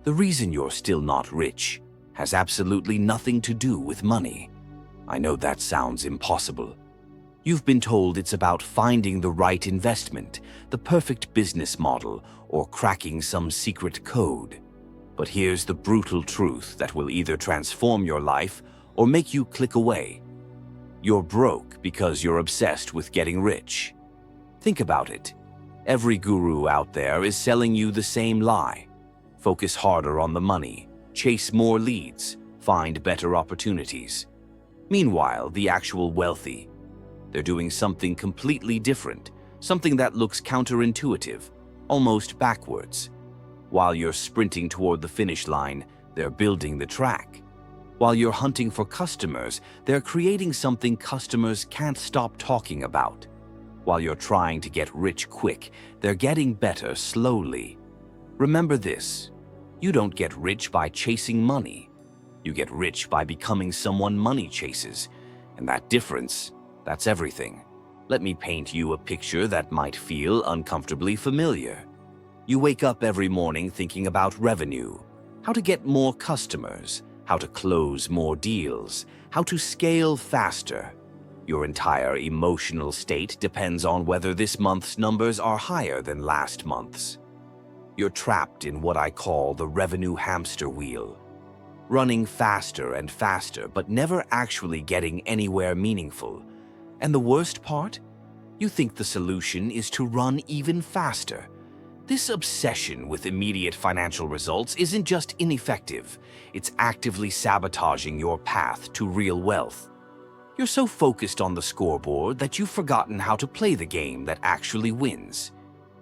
The reason you're still not rich has absolutely nothing to do with money. I know that sounds impossible. You've been told it's about finding the right investment, the perfect business model, or cracking some secret code. But here's the brutal truth that will either transform your life or make you click away. You're broke because you're obsessed with getting rich. Think about it. Every guru out there is selling you the same lie. Focus harder on the money, chase more leads, find better opportunities. Meanwhile, the actual wealthy, they're doing something completely different, something that looks counterintuitive, almost backwards. While you're sprinting toward the finish line, they're building the track. While you're hunting for customers, they're creating something customers can't stop talking about. While you're trying to get rich quick, they're getting better slowly. Remember this, you don't get rich by chasing money. You get rich by becoming someone money chases, and that difference, that's everything. Let me paint you a picture that might feel uncomfortably familiar. You wake up every morning thinking about revenue, how to get more customers, how to close more deals, how to scale faster. Your entire emotional state depends on whether this month's numbers are higher than last month's. You're trapped in what I call the revenue hamster wheel, running faster and faster, but never actually getting anywhere meaningful. And the worst part? You think the solution is to run even faster. This obsession with immediate financial results isn't just ineffective, it's actively sabotaging your path to real wealth. You're so focused on the scoreboard that you've forgotten how to play the game that actually wins.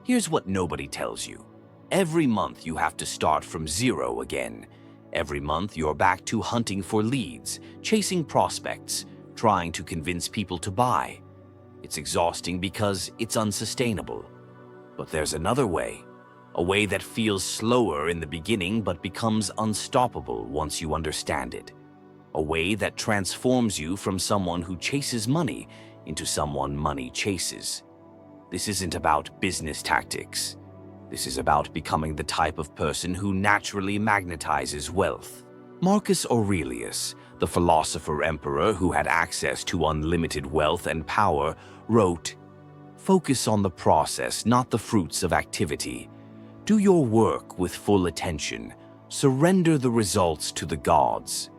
Here's what nobody tells you. Every month you have to start from zero again. Every month you're back to hunting for leads, chasing prospects, trying to convince people to buy. It's exhausting because it's unsustainable. But there's another way, a way that feels slower in the beginning but becomes unstoppable once you understand it. A way that transforms you from someone who chases money into someone money chases. This isn't about business tactics. This is about becoming the type of person who naturally magnetizes wealth. Marcus Aurelius, the philosopher-emperor who had access to unlimited wealth and power, wrote, "Focus on the process, not the fruits of activity. Do your work with full attention. Surrender the results to the gods."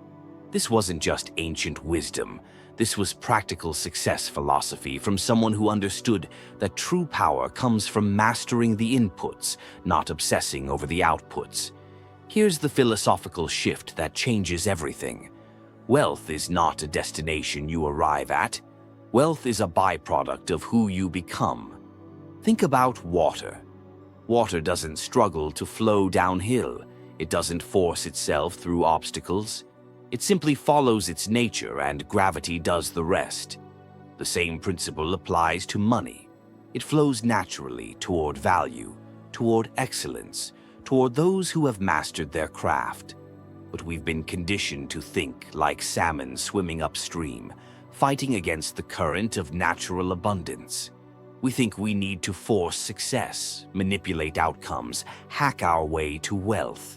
This wasn't just ancient wisdom. This was practical success philosophy from someone who understood that true power comes from mastering the inputs, not obsessing over the outputs. Here's the philosophical shift that changes everything. Wealth is not a destination you arrive at. Wealth is a byproduct of who you become. Think about water. Water doesn't struggle to flow downhill. It doesn't force itself through obstacles. It simply follows its nature and gravity does the rest. The same principle applies to money. It flows naturally toward value, toward excellence, toward those who have mastered their craft. But we've been conditioned to think like salmon swimming upstream, fighting against the current of natural abundance. We think we need to force success, manipulate outcomes, hack our way to wealth.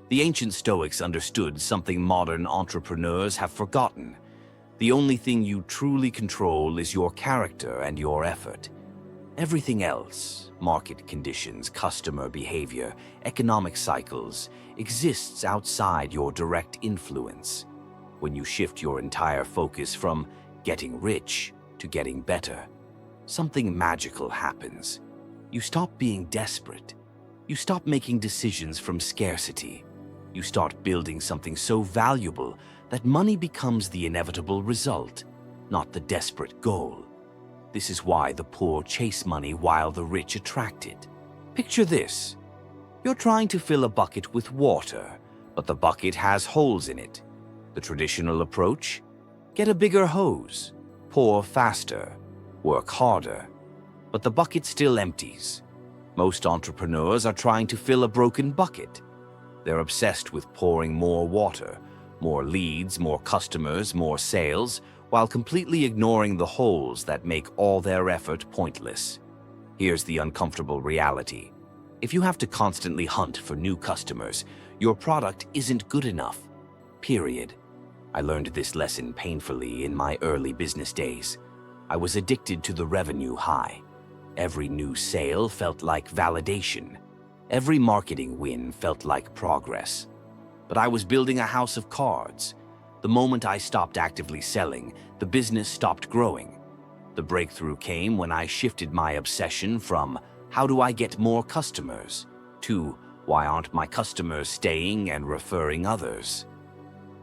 The ancient Stoics understood something modern entrepreneurs have forgotten. The only thing you truly control is your character and your effort. Everything else, market conditions, customer behavior, economic cycles, exists outside your direct influence. When you shift your entire focus from getting rich to getting better, something magical happens. You stop being desperate. You stop making decisions from scarcity. You start building something so valuable that money becomes the inevitable result, not the desperate goal. This is why the poor chase money while the rich attract it. Picture this. You're trying to fill a bucket with water, but the bucket has holes in it. The traditional approach? Get a bigger hose, pour faster, work harder. But the bucket still empties. Most entrepreneurs are trying to fill a broken bucket. They're obsessed with pouring more water, more leads, more customers, more sales, while completely ignoring the holes that make all their effort pointless. Here's the uncomfortable reality. If you have to constantly hunt for new customers, your product isn't good enough. Period. I learned this lesson painfully in my early business days. I was addicted to the revenue high. Every new sale felt like validation. Every marketing win felt like progress. But I was building a house of cards. The moment I stopped actively selling, the business stopped growing. The breakthrough came when I shifted my obsession from "how do I get more customers?" to "why aren't my customers staying and referring others?"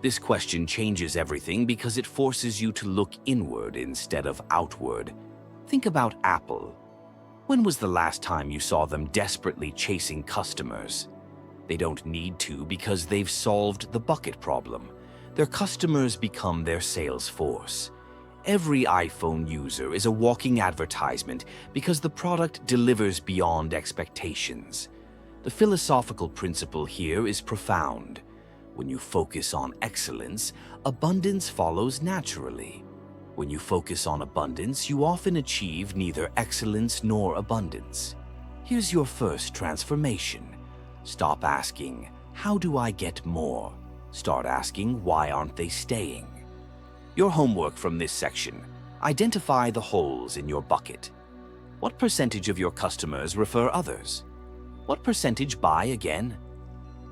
This question changes everything because it forces you to look inward instead of outward. Think about Apple. When was the last time you saw them desperately chasing customers? They don't need to because they've solved the bucket problem. Their customers become their sales force. Every iPhone user is a walking advertisement because the product delivers beyond expectations. The philosophical principle here is profound. When you focus on excellence, abundance follows naturally. When you focus on abundance, you often achieve neither excellence nor abundance. Here's your first transformation. Stop asking, "How do I get more?" Start asking, "Why aren't they staying?" Your homework from this section: identify the holes in your bucket. What percentage of your customers refer others? What percentage buy again?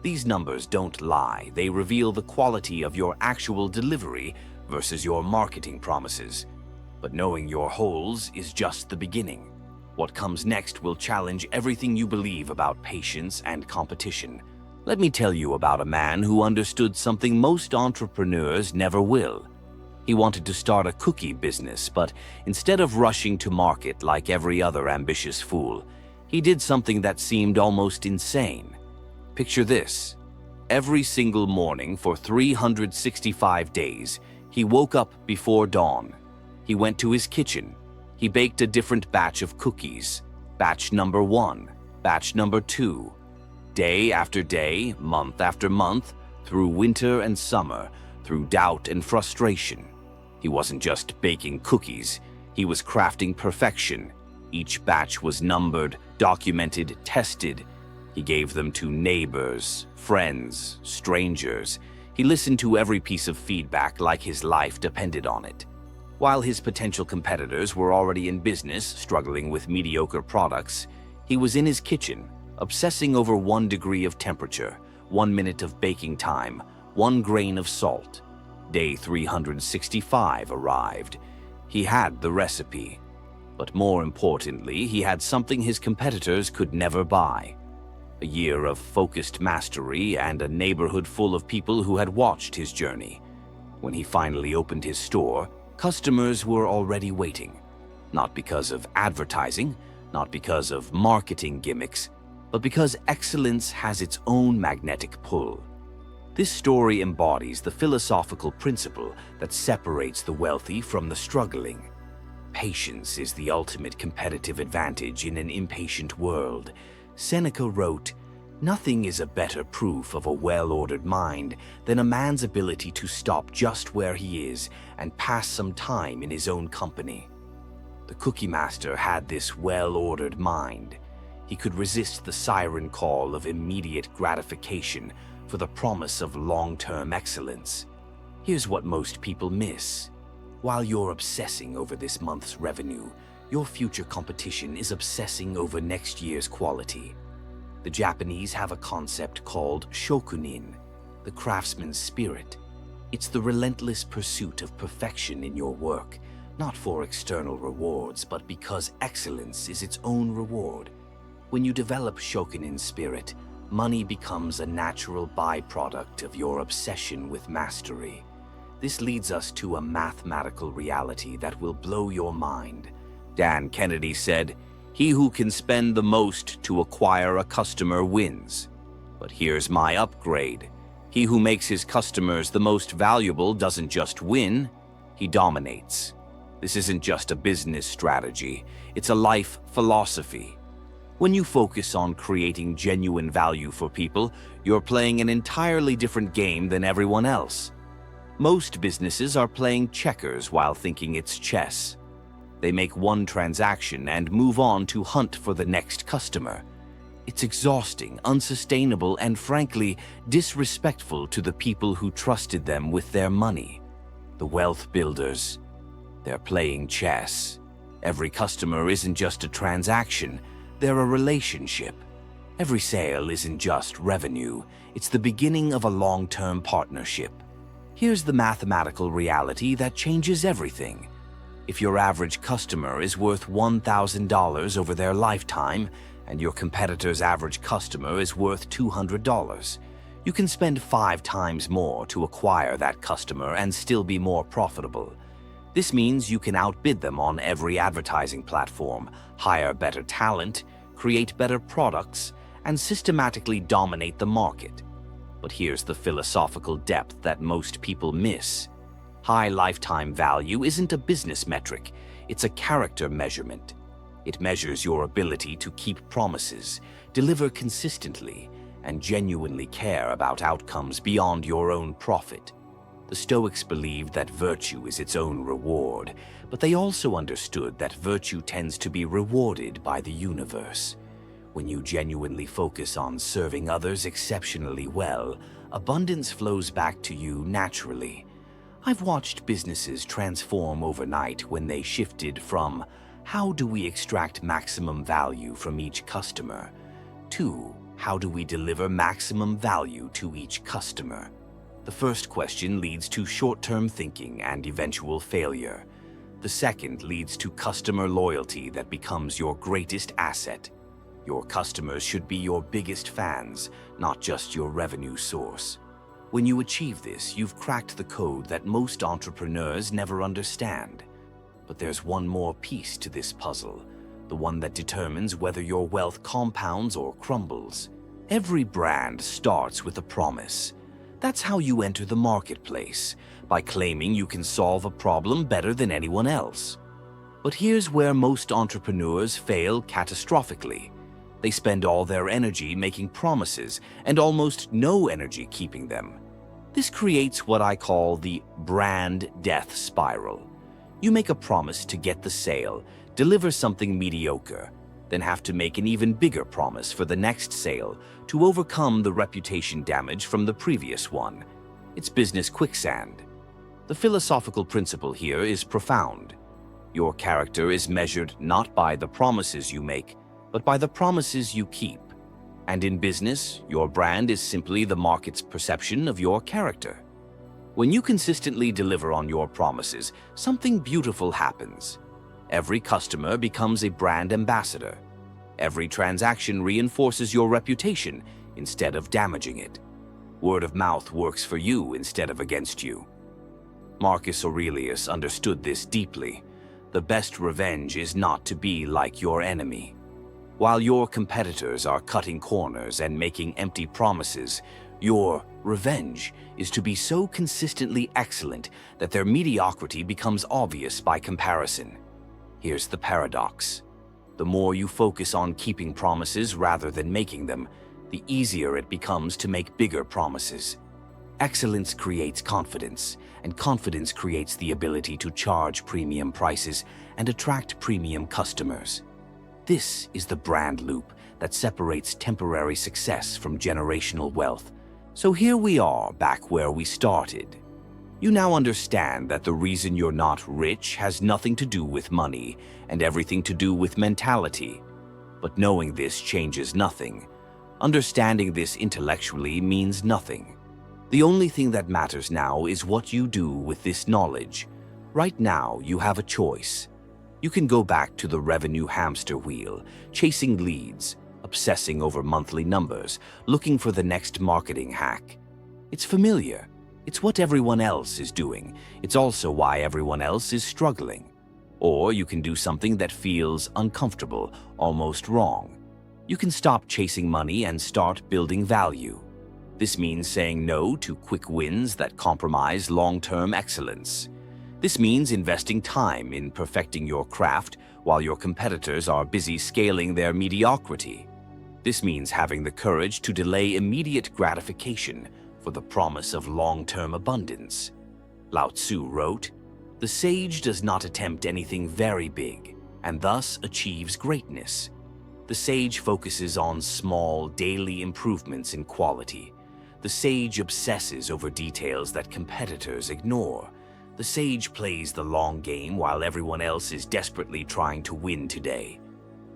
These numbers don't lie. They reveal the quality of your actual delivery versus your marketing promises. But knowing your holes is just the beginning. What comes next will challenge everything you believe about patience and competition. Let me tell you about a man who understood something most entrepreneurs never will. He wanted to start a cookie business, but instead of rushing to market like every other ambitious fool, he did something that seemed almost insane. Picture this. Every single morning for 365 days, he woke up before dawn. He went to his kitchen. He baked a different batch of cookies. Batch number 1, batch number 2. Day after day, month after month, through winter and summer, through doubt and frustration. He wasn't just baking cookies, he was crafting perfection. Each batch was numbered, documented, tested. He gave them to neighbors, friends, strangers. He listened to every piece of feedback like his life depended on it. While his potential competitors were already in business, struggling with mediocre products, he was in his kitchen, obsessing over 1 degree of temperature, 1 minute of baking time, 1 grain of salt. Day 365 arrived. He had the recipe. But more importantly, he had something his competitors could never buy. A year of focused mastery and a neighborhood full of people who had watched his journey. When he finally opened his store, customers were already waiting. Not because of advertising, not because of marketing gimmicks, but because excellence has its own magnetic pull. This story embodies the philosophical principle that separates the wealthy from the struggling. Patience is the ultimate competitive advantage in an impatient world. Seneca wrote, "Nothing is a better proof of a well-ordered mind than a man's ability to stop just where he is and pass some time in his own company." The Cookie Master had this well-ordered mind. He could resist the siren call of immediate gratification for the promise of long-term excellence. Here's what most people miss. While you're obsessing over this month's revenue, your future competition is obsessing over next year's quality. The Japanese have a concept called shokunin, the craftsman's spirit. It's the relentless pursuit of perfection in your work, not for external rewards, but because excellence is its own reward. When you develop shokunin spirit, money becomes a natural byproduct of your obsession with mastery. This leads us to a mathematical reality that will blow your mind. Dan Kennedy said, "He who can spend the most to acquire a customer wins." But here's my upgrade. He who makes his customers the most valuable doesn't just win, he dominates. This isn't just a business strategy, it's a life philosophy. When you focus on creating genuine value for people, you're playing an entirely different game than everyone else. Most businesses are playing checkers while thinking it's chess. They make one transaction and move on to hunt for the next customer. It's exhausting, unsustainable, and frankly, disrespectful to the people who trusted them with their money. The wealth builders. They're playing chess. Every customer isn't just a transaction, they're a relationship. Every sale isn't just revenue, it's the beginning of a long-term partnership. Here's the mathematical reality that changes everything. If your average customer is worth $1,000 over their lifetime, and your competitor's average customer is worth $200, you can spend 5 times more to acquire that customer and still be more profitable. This means you can outbid them on every advertising platform, hire better talent, create better products, and systematically dominate the market. But here's the philosophical depth that most people miss. High lifetime value isn't a business metric, it's a character measurement. It measures your ability to keep promises, deliver consistently, and genuinely care about outcomes beyond your own profit. The Stoics believed that virtue is its own reward, but they also understood that virtue tends to be rewarded by the universe. When you genuinely focus on serving others exceptionally well, abundance flows back to you naturally. I've watched businesses transform overnight when they shifted from how do we extract maximum value from each customer to how do we deliver maximum value to each customer. The first question leads to short-term thinking and eventual failure. The second leads to customer loyalty that becomes your greatest asset. Your customers should be your biggest fans, not just your revenue source. When you achieve this, you've cracked the code that most entrepreneurs never understand. But there's one more piece to this puzzle, the one that determines whether your wealth compounds or crumbles. Every brand starts with a promise. That's how you enter the marketplace, by claiming you can solve a problem better than anyone else. But here's where most entrepreneurs fail catastrophically. They spend all their energy making promises and almost no energy keeping them. This creates what I call the brand death spiral. You make a promise to get the sale, deliver something mediocre, then have to make an even bigger promise for the next sale to overcome the reputation damage from the previous one. It's business quicksand. The philosophical principle here is profound. Your character is measured not by the promises you make, but by the promises you keep. And in business, your brand is simply the market's perception of your character. When you consistently deliver on your promises, something beautiful happens. Every customer becomes a brand ambassador. Every transaction reinforces your reputation instead of damaging it. Word of mouth works for you instead of against you. Marcus Aurelius understood this deeply. The best revenge is not to be like your enemy. While your competitors are cutting corners and making empty promises, your revenge is to be so consistently excellent that their mediocrity becomes obvious by comparison. Here's the paradox. The more you focus on keeping promises rather than making them, the easier it becomes to make bigger promises. Excellence creates confidence, and confidence creates the ability to charge premium prices and attract premium customers. This is the brand loop that separates temporary success from generational wealth. So here we are, back where we started. You now understand that the reason you're not rich has nothing to do with money and everything to do with mentality. But knowing this changes nothing. Understanding this intellectually means nothing. The only thing that matters now is what you do with this knowledge. Right now, you have a choice. You can go back to the revenue hamster wheel, chasing leads, obsessing over monthly numbers, looking for the next marketing hack. It's familiar. It's what everyone else is doing. It's also why everyone else is struggling. Or you can do something that feels uncomfortable, almost wrong. You can stop chasing money and start building value. This means saying no to quick wins that compromise long-term excellence. This means investing time in perfecting your craft while your competitors are busy scaling their mediocrity. This means having the courage to delay immediate gratification for the promise of long-term abundance. Lao Tzu wrote, "The sage does not attempt anything very big, and thus achieves greatness. The sage focuses on small, daily improvements in quality. The sage obsesses over details that competitors ignore. The sage plays the long game while everyone else is desperately trying to win today.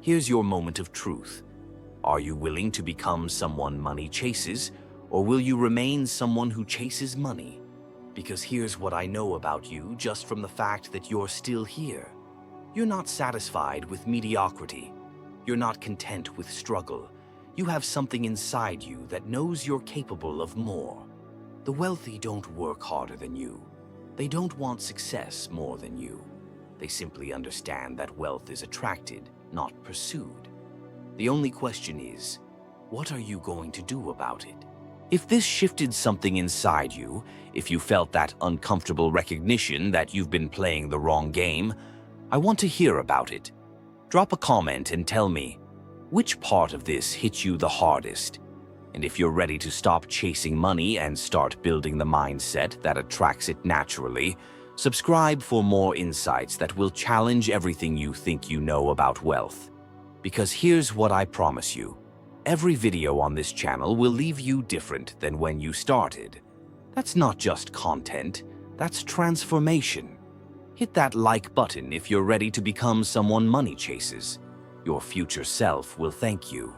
Here's your moment of truth. Are you willing to become someone money chases, or will you remain someone who chases money? Because here's what I know about you just from the fact that you're still here. You're not satisfied with mediocrity. You're not content with struggle. You have something inside you that knows you're capable of more. The wealthy don't work harder than you. They don't want success more than you. They simply understand that wealth is attracted, not pursued. The only question is, what are you going to do about it? If this shifted something inside you, if you felt that uncomfortable recognition that you've been playing the wrong game, I want to hear about it. Drop a comment and tell me, which part of this hit you the hardest? And if you're ready to stop chasing money and start building the mindset that attracts it naturally, subscribe for more insights that will challenge everything you think you know about wealth. Because here's what I promise you. Every video on this channel will leave you different than when you started. That's not just content, that's transformation. Hit that like button if you're ready to become someone money chases. Your future self will thank you.